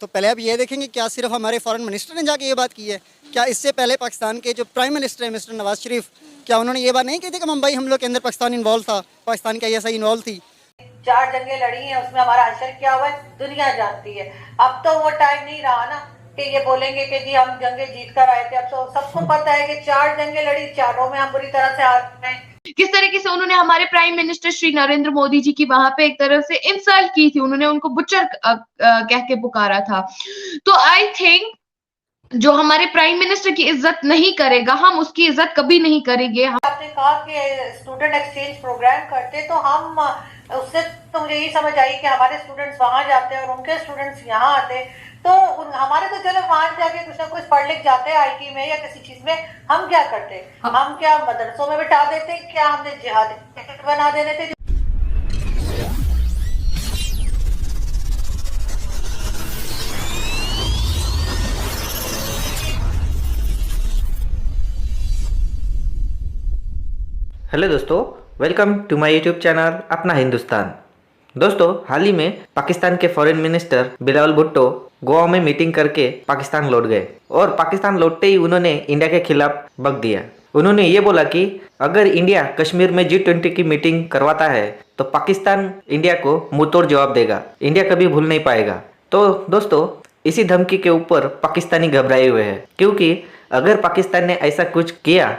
तो पहले आप ये देखेंगे क्या सिर्फ हमारे फॉरेन मिनिस्टर ने जाके ये बात की है? क्या इससे पहले पाकिस्तान के जो प्राइम मिनिस्टर है मिस्टर नवाज शरीफ, क्या उन्होंने ये बात नहीं की थी कि मुंबई हमलों के अंदर पाकिस्तान इन्वॉल्व था, पाकिस्तान की ISI इन्वॉल्व थी? 4 जंगें लड़ी हैं, उसमें हमारा अंशर क्या हुआ है दुनिया जानती है। अब तो वो टाइम नहीं रहा ना कि ये बोलेंगे कि जी हम जंगे जीत कर आए थे। अब तो सबको पता है कि 4 जंगें लड़ी, चारों में हम बुरी तरह से हार गए। किस तरीके से उन्होंने हमारे प्राइम मिनिस्टर श्री नरेंद्र मोदी जी की वहां पे एक तरह से इंसल्ट की थी, उन्होंने उनको बुचर कह के पुकारा था। तो आई थिंक जो हमारे प्राइम मिनिस्टर की इज्जत नहीं करेगा, हम उसकी इज्जत कभी नहीं करेंगे। आपने कहा कि स्टूडेंट एक्सचेंज प्रोग्राम करते, तो हम उससे तो मुझे यही समझ आई कि हमारे स्टूडेंट्स वहां जाते और उनके स्टूडेंट्स यहाँ आते, तो हमारे तो चलो वहां जाके कुछ ना कुछ पढ़ लिख जाते IT में या किसी चीज में। हम क्या करते? हम क्या मदरसों में बिठा देते? क्या हमने जिहाद बना देने थे? हेलो दोस्तों, welcome to my YouTube channel अपना हिंदुस्तान। दोस्तों, हाल ही में पाकिस्तान के फॉरेन मिनिस्टर बिलावल भुट्टो गोवा में मीटिंग करके पाकिस्तान लौट गए और पाकिस्तान लौटते ही उन्होंने इंडिया के खिलाफ बक दिया। उन्होंने ये बोला कि अगर इंडिया कश्मीर में G20 की मीटिंग करवाता है तो पाकिस्तान इंडिया को मुंह तोड़ जवाब देगा, इंडिया कभी भूल नहीं पाएगा। तो दोस्तों, इसी धमकी के ऊपर पाकिस्तानी घबराए हुए हैं, क्योंकि अगर पाकिस्तान ने ऐसा कुछ किया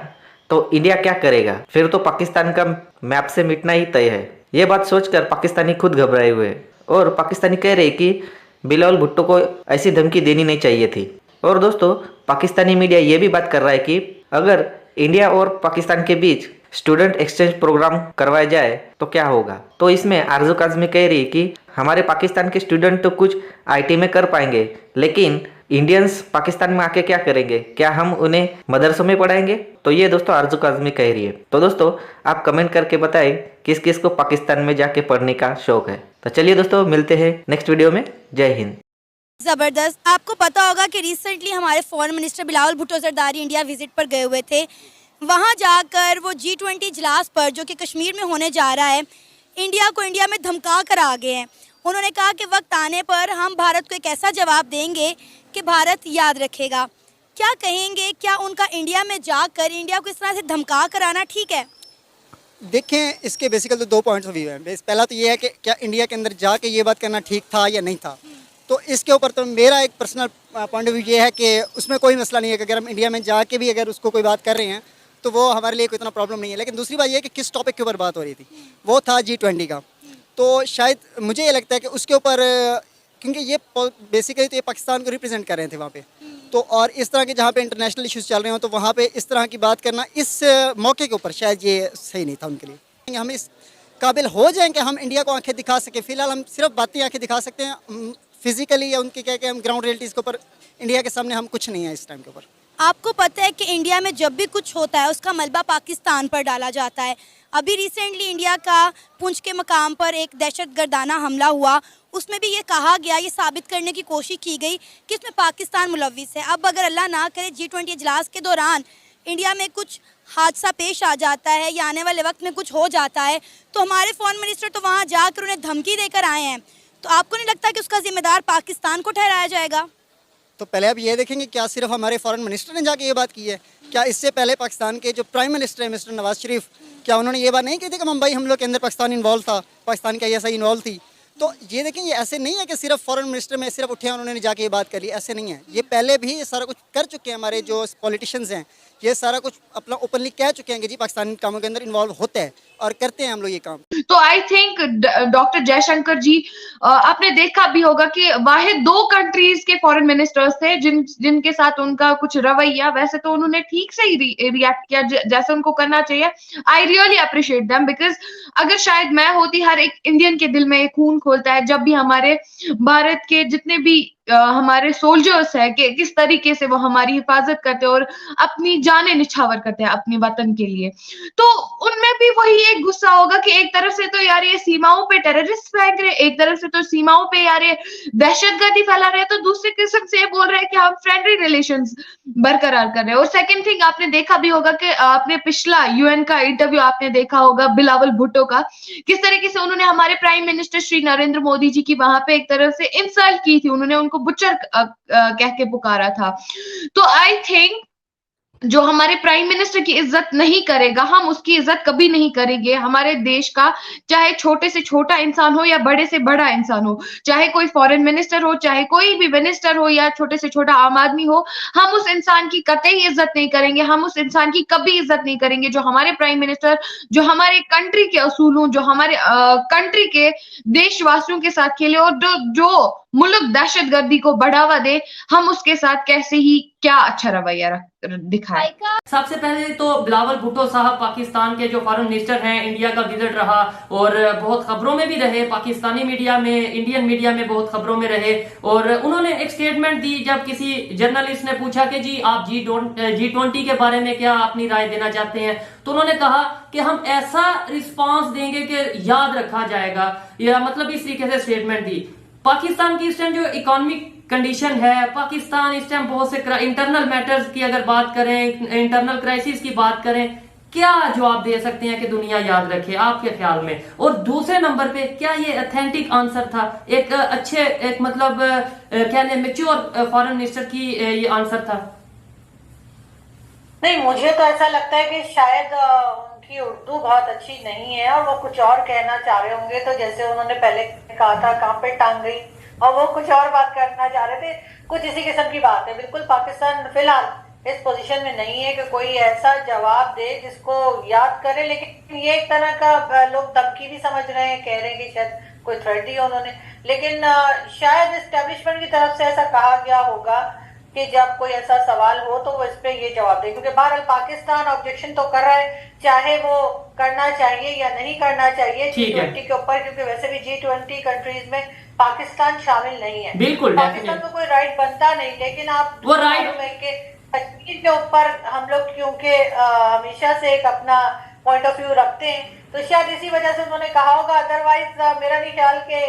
तो इंडिया क्या करेगा? फिर तो पाकिस्तान का मैप से मिटना ही तय है। ये बात सोचकर पाकिस्तानी खुद घबराए हुए और पाकिस्तानी कह रहे कि बिलावल भुट्टो को ऐसी धमकी देनी नहीं चाहिए थी। और दोस्तों, पाकिस्तानी मीडिया ये भी बात कर रहा है कि अगर इंडिया और पाकिस्तान के बीच स्टूडेंट एक्सचेंज प्रोग्राम करवाया जाए तो क्या होगा। तो इसमें आरजू काज़मी कह रही कि हमारे पाकिस्तान के स्टूडेंट तो कुछ IT में कर पाएंगे, लेकिन इंडियंस पाकिस्तान में आके क्या करेंगे? क्या हम उन्हें मदरसों में पढ़ाएंगे? तो ये दोस्तों आरजू काज़मी कह रही है। तो दोस्तों, आप कमेंट करके बताएं किस किस को पाकिस्तान में जाके पढ़ने का शौक है। तो चलिए दोस्तों, मिलते हैं नेक्स्ट वीडियो में। जय हिंद। ज़बरदस्त। आपको पता होगा कि रिसेंटली हमारे foreign minister Bilawal Bhutto Zardari India visit पर गए हुए थे। वहाँ जाकर वो G20 इजलास पर जो कि कश्मीर में होने जा रहा है, इंडिया में धमका कर आ गए हैं। उन्होंने कहा कि वक्त आने पर हम भारत को एक ऐसा जवाब देंगे कि भारत याद रखेगा। क्या कहेंगे, क्या उनका इंडिया में जाकर इंडिया को इस तरह से धमका कर आना ठीक है? देखें, इसके बेसिकली तो 2 पॉइंट्स ऑफ व्यू हैं। पहला तो ये है कि क्या इंडिया के अंदर जाके ये बात करना ठीक था या नहीं था। तो इसके ऊपर तो मेरा एक पर्सनल पॉइंट ऑफ व्यू ये है कि उसमें कोई मसला नहीं है कि अगर हम इंडिया में जाके भी अगर उसको कोई बात कर रहे हैं तो वो हमारे लिए कोई इतना प्रॉब्लम नहीं है। लेकिन दूसरी बात ये है कि किस टॉपिक के ऊपर बात हो रही थी, वो था G20 का। तो शायद मुझे ये लगता है कि उसके ऊपर, क्योंकि ये बेसिकली तो ये पाकिस्तान को रिप्रेजेंट कर रहे थे वहाँ पे, तो और इस तरह के जहाँ पे इंटरनेशनल इश्यूज चल रहे हो तो वहाँ पे इस तरह की बात करना इस मौके के ऊपर शायद ये सही नहीं था उनके लिए। हम इस काबिल हो जाएं कि हम इंडिया को आंखें दिखा सकें। फ़िलहाल हम सिर्फ बातें आंखें दिखा सकते हैं, फिजिकली या उनके क्या हम ग्राउंड रियलिटीज़ के ऊपर इंडिया के सामने हम कुछ नहीं है इस टाइम के ऊपर। आपको पता है कि इंडिया में जब भी कुछ होता है उसका मलबा पाकिस्तान पर डाला जाता है। अभी रिसेंटली इंडिया का पुंछ के मकाम पर एक दहशतगर्दाना हमला हुआ, उसमें भी ये कहा गया, ये साबित करने की कोशिश की गई कि इसमें पाकिस्तान मुलव्विस है। अब अगर अल्लाह ना करे G20 इजलास के दौरान इंडिया में कुछ हादसा पेश आ जाता है या आने वाले वक्त में कुछ हो जाता है, तो हमारे फॉरेन मिनिस्टर तो वहाँ जाकर उन्हें धमकी देकर आए हैं। तो आपको नहीं लगता कि उसका जिम्मेदार पाकिस्तान को ठहराया जाएगा? तो पहले आप ये देखेंगे क्या सिर्फ हमारे फॉरेन मिनिस्टर ने जाके ये बात की है? क्या इससे पहले पाकिस्तान के जो प्राइम मिनिस्टर है मिस्टर नवाज शरीफ, क्या उन्होंने ये बात नहीं की थी कि मुंबई हमलों के अंदर पाकिस्तान इन्वॉल्व था, पाकिस्तान की ISI इन्वॉल्व थी? तो ये देखें, ये ऐसे नहीं है कि सिर्फ फॉरेन मिनिस्टर में सिर्फ उठे उन्होंने जाके ये बात कर ली, ऐसे नहीं है। ये पहले भी ये सारा कुछ कर चुके हैं। हमारे जो पॉलिटिशियंस हैं ये सारा कुछ अपना ओपनली कह चुके हैं कि जी पाकिस्तान कामों के अंदर इन्वॉल्व होता है और करते हैं हम लोग ये काम। तो आई थिंक डॉक्टर जयशंकर जी, आपने देखा भी होगा कि वाहिद 2 कंट्रीज के फॉरेन मिनिस्टर्स थे जिनके साथ उनका कुछ रवैया, वैसे तो उन्होंने ठीक से ही रिएक्ट किया जैसे उनको करना चाहिए। I really appreciate them, because अगर शायद मैं होती, हर एक इंडियन के दिल में एक खून खोलता है जब भी हमारे भारत के जितने भी हमारे सोल्जर्स है कि किस तरीके से वो हमारी हिफाजत करते हैं और अपनी जानें निछावर करते हैं अपने वतन के लिए। तो उनमें भी वही एक गुस्सा होगा कि एक तरफ से तो यार ये सीमाओं पे टेररिस्ट फेंक रहे, एक तरफ से तो सीमाओं पे यार ये दहशतगर्दी फैला रहे हैं, तो दूसरे किस्म से बोल रहे हैं कि हम फ्रेंडली रिलेशंस बरकरार कर रहे हैं। और सेकंड थिंग, आपने देखा भी होगा कि आपने पिछला UN का इंटरव्यू आपने देखा होगा बिलावल भुट्टो का, किस तरीके से उन्होंने हमारे प्राइम मिनिस्टर श्री नरेंद्र मोदी जी की वहां पे एक तरफ से इंसल्ट की थी, उन्होंने उनको उनको बुचर कह के पुकारा था। तो आई थिंक जो हमारे प्राइम मिनिस्टर की इज्जत नहीं करेगा, हम उसकी इज्जत कभी नहीं करेंगे। हमारे देश का चाहे छोटे से छोटा इंसान हो या बड़े से बड़ा इंसान हो, चाहे कोई फॉरेन मिनिस्टर हो, चाहे कोई भी मिनिस्टर हो या छोटे से छोटा आम आदमी हो, हम उस इंसान की कतई इज्जत नहीं करेंगे, हम उस इंसान की कभी इज्जत नहीं करेंगे जो हमारे प्राइम मिनिस्टर, जो हमारे कंट्री के असूलों, जो हमारे कंट्री के देशवासियों के साथ खेले और जो मुल्क दहशतगर्दी को बढ़ावा दे, हम उसके साथ कैसे ही क्या अच्छा रवैया दिखाए। सबसे पहले तो बिलावल भुट्टो साहब पाकिस्तान के जो फॉरेन मिनिस्टर हैं, इंडिया का विजिट रहा और बहुत खबरों में भी रहे, पाकिस्तानी मीडिया में, इंडियन मीडिया में बहुत खबरों में रहे। और उन्होंने एक स्टेटमेंट दी जब किसी जर्नलिस्ट ने पूछा कि जी आप G20 के बारे में क्या अपनी राय देना चाहते हैं, तो उन्होंने कहा कि हम ऐसा रिस्पांस देंगे कि याद रखा जाएगा, या मतलब इस तरीके से स्टेटमेंट दी। पाकिस्तान की इस टाइम जो इकोनॉमिक कंडीशन है, पाकिस्तान इस टाइम बहुत से इंटरनल मैटर्स की अगर बात करें, इंटरनल क्राइसिस की बात करें, क्या जवाब दे सकते हैं कि दुनिया याद रखे आपके ख्याल में? और दूसरे नंबर पे क्या ये ऑथेंटिक आंसर था, एक अच्छे एक मतलब क्या मैच्योर फॉरेन मिनिस्टर की ये आंसर था? नहीं, मुझे तो ऐसा लगता है कि शायद उनकी उर्दू बहुत अच्छी नहीं है और वो कुछ और कहना चाह रहे होंगे। तो जैसे उन्होंने पहले कहा था कहाँ पे टांग गई, और वो कुछ और बात करना चाह रहे थे, कुछ इसी किस्म की बात है। बिल्कुल पाकिस्तान फिलहाल इस पोजीशन में नहीं है कि कोई ऐसा जवाब दे जिसको याद करे, लेकिन ये एक तरह का लोग धमकी भी समझ रहे हैं, कह रहे हैं कि शायद कोई थ्रेट दिया उन्होंने। लेकिन शायद एस्टेब्लिशमेंट की तरफ से ऐसा कहा गया होगा कि जब कोई ऐसा सवाल हो तो वो इस पे ये जवाब दे, क्योंकि बहरहाल पाकिस्तान ऑब्जेक्शन तो कर रहा है, चाहे वो करना चाहिए या नहीं करना चाहिए G20 के ऊपर, क्योंकि वैसे भी G20 कंट्रीज में पाकिस्तान शामिल नहीं है। बिल्कुल, पाकिस्तान को कोई राइट बनता नहीं, लेकिन आप वो राइट कश्मीर के ऊपर हम लोग क्योंकि हमेशा से एक अपना पॉइंट ऑफ व्यू रखते हैं, तो शायद इसी वजह से उन्होंने कहा होगा। अदरवाइज मेरा नहीं ख्याल कि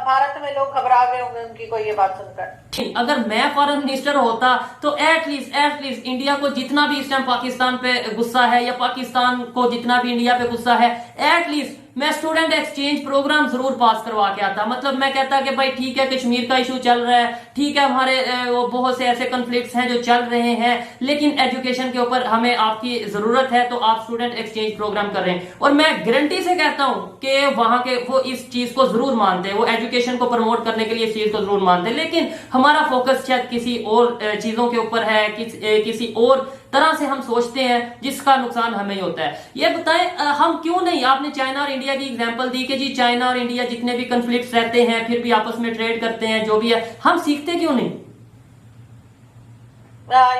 भारत में लोग घबरा गए होंगे उनकी कोई ये बात सुनकर। अगर मैं फॉरेन मिनिस्टर होता तो एटलीस्ट इंडिया को जितना भी इस टाइम पाकिस्तान पे गुस्सा है, या पाकिस्तान को जितना भी इंडिया पे गुस्सा है, एटलीस्ट मैं स्टूडेंट एक्सचेंज प्रोग्राम जरूर पास करवा के आता। मतलब मैं कहता कि भाई ठीक है, कश्मीर का इशू चल रहा है, ठीक है, हमारे वो बहुत से ऐसे कॉन्फ्लिक्ट्स हैं जो चल रहे हैं, लेकिन एजुकेशन के ऊपर हमें आपकी जरूरत है, तो आप स्टूडेंट एक्सचेंज प्रोग्राम कर रहे हैं। और मैं गारंटी से कहता हूं कि वहां के वो इस चीज को जरूर मानते हैं, वो एजुकेशन को प्रमोट करने के लिए इस चीज को जरूर मानते हैं, लेकिन हमारा फोकस शायद किसी और चीजों के ऊपर है, किसी और तरह से हम सोचते हैं जिसका नुकसान हमें ही होता है। ये बताएं हम क्यों नहीं, आपने चाइना और इंडिया की एग्जांपल दी कि जी चाइना और इंडिया जितने भी कॉन्फ्लिक्ट्स रहते हैं फिर भी आपस में ट्रेड करते हैं, जो भी है, हम सीखते क्यों नहीं?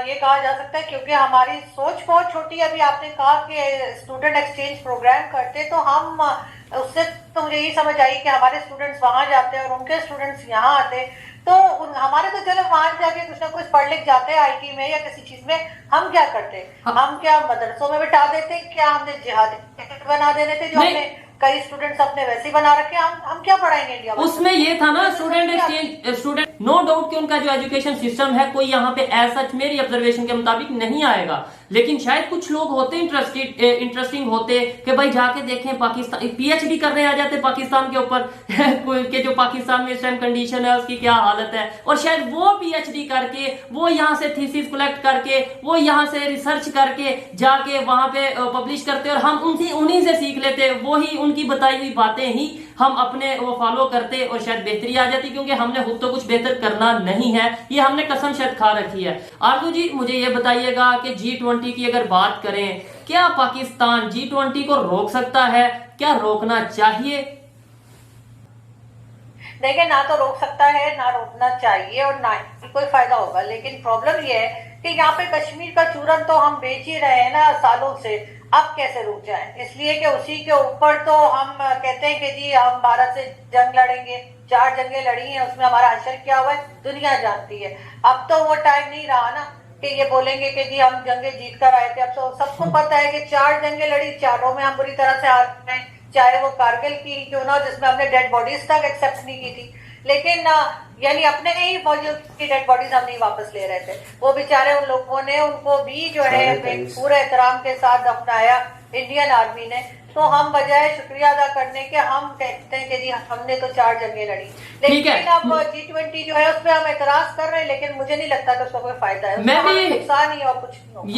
ये कहा जा सकता है क्योंकि हमारी सोच बहुत छोटी है। अभी आपने कहा कि स्टूडेंट एक्सचेंज प्रोग्राम करते, तो हम उससे तो मुझे यही समझ आई कि हमारे स्टूडेंट्स वहां जाते हैं और उनके स्टूडेंट्स यहाँ आते, तो हमारे तो चलो वहां जाके कुछ ना कुछ पढ़ लिख जाते हैं आईटी में या किसी चीज में। हम क्या करते, हम क्या मदरसों में बिठा देते, क्या हमने जिहादी बना देने थे जो हमने कई स्टूडेंट्स अपने वैसे ही बना रखे, हम क्या पढ़ाएंगे इंडिया में? उसमें ये था ना student exchange, student no doubt कि उनका जो एजुकेशन सिस्टम है कोई यहाँ पे ऐसा मेरी ऑब्जर्वेशन के मुताबिक नहीं आएगा, लेकिन शायद कुछ लोग होते इंटरेस्टिंग होते कि भाई जाके देखें पाकिस्तान, पीएचडी करने आ जाते पाकिस्तान के ऊपर कि जो पाकिस्तान में इस टाइम कंडीशन है उसकी क्या हालत है, और शायद वो पीएचडी करके, वो यहाँ से थीसिस कलेक्ट करके, वो यहाँ से रिसर्च करके जाके वहां पे पब्लिश करते, और हम उन्हीं से सीख लेते, वही उनकी बताई हुई बातें ही हम अपने वो फॉलो करते, और शायद बेहतरी आ जाती, क्योंकि हमने खुद तो कुछ बेहतर करना नहीं है, ये हमने कसम शायद खा रखी है। आरजू जी, मुझे ये बताइएगा कि G20 की अगर बात करें, क्या पाकिस्तान G20 को रोक सकता है? क्या रोकना चाहिए? देखिए, ना तो रोक सकता है, ना रोकना चाहिए, और ना ही कोई फायदा होगा। लेकिन प्रॉब्लम ये है कि यहाँ पे कश्मीर का चूरन तो हम बेच ही रहे हैं ना सालों से, अब कैसे रुक जाएं? इसलिए कि उसी के ऊपर तो हम कहते हैं कि जी हम भारत से जंग लड़ेंगे, 4 जंगें लड़ी हैं, उसमें हमारा हशर क्या हुआ है दुनिया जानती है। अब तो वो टाइम नहीं रहा ना कि ये बोलेंगे कि जी हम जंगे जीत कर आए थे। अब तो सबको पता है कि 4 जंगें लड़ी, चारों में हम बुरी तरह से हार गए, चाहे वो कारगिल की क्यों ना, जिसमें हमने डेड बॉडीज तक एक्सेप्ट नहीं की थी, लेकिन यानी अपने ही फौजियों की डेड बॉडीज हम नहीं वापस ले रहे थे। वो बेचारे उन लोगों ने, उनको भी जो है पूरे एहतराम के साथ दफनाया इंडियन आर्मी ने, तो हम बजाय शुक्रिया अदा करने के हम कहते हैं कि जी हमने तो 4 जंगें लड़ी, ठीक है। लेकिन अब G20 जो है उस पर हम एतराज कर रहे हैं, लेकिन मुझे नहीं लगता कि उसका कोई फायदा है, मैं उसका भी- हमें नुकसान ही और कुछ नहीं होगा।